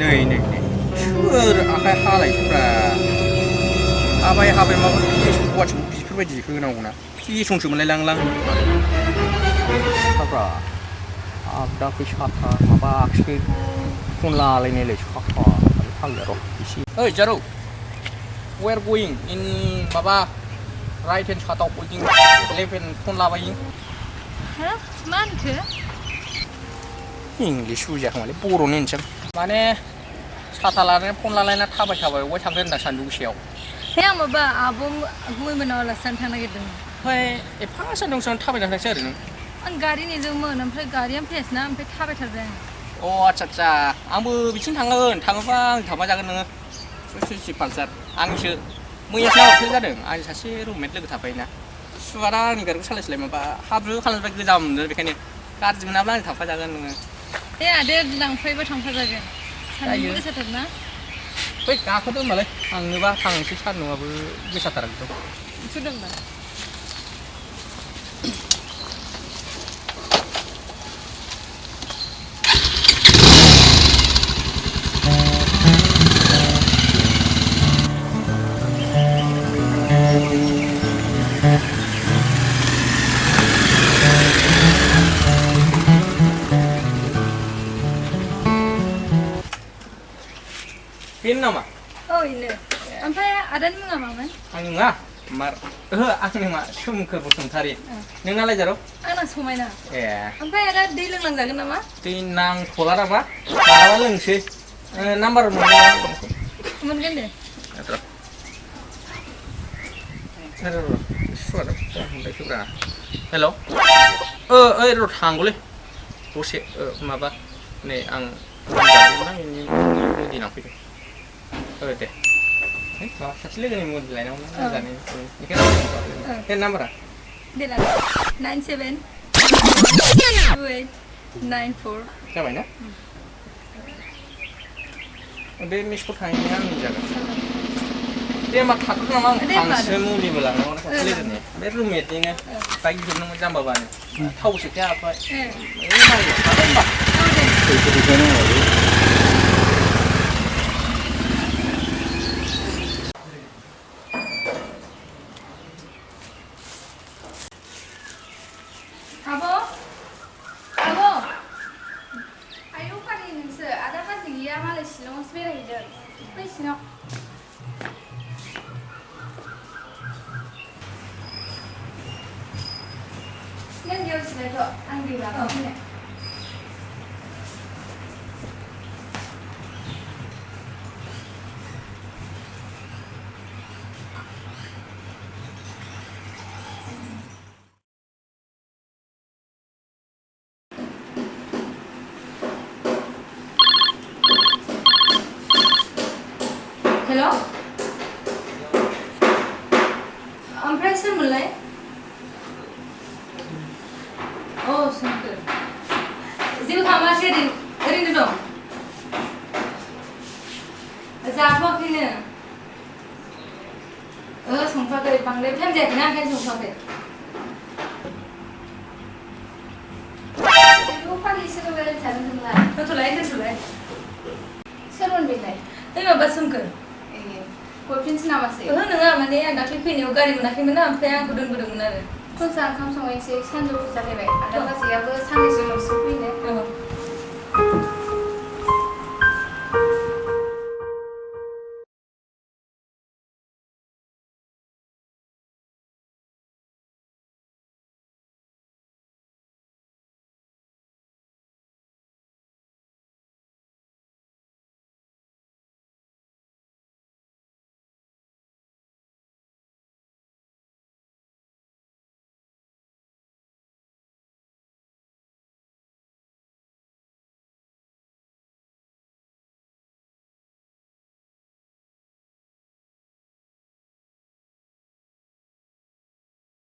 नै सोर आखाइ हालायफ्रा हाबाय माबा फेसबुक बेफोरबायदि होनांगौना फेसनसो मोनलायलांलां साफ्रा आगदाखै साथा माबा आगसिखै फन लालायनायलाय साथा फाग्ला र' एसे ओइ जारौ we are going in माबा right hand side of holding left hand फन लाबायिं हो मा होनखो इंलिश बुजियाखै बर'नि होनसै माने साथा लानानै फन लालायना थाबाय अबाय थांनो होनदा सान्दुं गोसायाव हे आं माबा आब' गुमैमोनाव आलासि जानो थांनो नागिरदोंमोन ओमफ्राय एफा सान्दुंसो थाबायना थांसै आरो नों आं गारि नेदोंमोन ओमफ्राय गारिया फेसना ओमफ्राय थाबायथारदों अ आच्छा आंबो बिथिं थांगोन थाङोबा आं थांबा जागोन नोङो सुइसि पालसार आंसो मैयासो हरफिन जादों आंनि सासे रुममेट लोगो थाफायोना सुवारा आंनि गारिखौ सालायस्लाय माबा हाब्रु खालामबाय गोजाम मोनो बेखायनो गाज्रि मोनाब्ला आं थांफाजागोन नोङो दे आदै लांफायोबा थांफाजागोन सान्दुं गोसाथारना बै गाखोदो होनबालाय थांनोबा थांनोसै सान्दुंआबो गोसाथार एकदम फुदुंबा बेनो नामा औ इनो ओमफ्राय आदानि मुङा मामोन आंनि मुङा मार ओहो आंनि मुङा सोमखोर बसुमतारी नोंनालाय जारौ आंना समायना ए ओमफ्राय आदा दै लोंलांजागोन नामा दै नांथ'ला नामा मालाबा लोंसै नाम्बार मोनगोन दे हेल' ओइ र' थांगौलै दसे माबा नै आं दिनाव फैदों दे माबा सासे लोगोनि मुलि लायनांगौ जानाय बेखायनो नाम्बारा दे ला 972894 जाबाय ना बे मिसखौ थाहैनाया आंनि जागोन दे होमबा थाथ'थ' नामा आं थांसो मुलिबो लांनांगौ ना सासे लोगोनि बे रुममेटनिनो बाइक बिहरनांगौ जाम्बाबानो थावसो फैया हाबबाय हेल' ओमफ्राय सोरमोनलाय औ सोमखोर जेबो खालामाखै ओरैनो दं जाथ'वाखैनो संथ'वाखै बांद्राय टाइम जायाखैना ओंखायनो संथ'वाखै फालिसोर रायलायबाय थादों नोंलाय दोनथ'लाय सोरमोन बेलाय ओइ माबा सोमखोर बयफ्रेन्डसो नामासै ओहो नङा माने आं दाख्लै फैनायाव गारि मोनाखैमोन ना ओमफ्राय आंखौ दोनबोदोंमोन आरो खनसा ओंखाम संहैनोसै सानजौफु जालायबाय आदा बाजैयाबो साननैसो उनावसो फैनो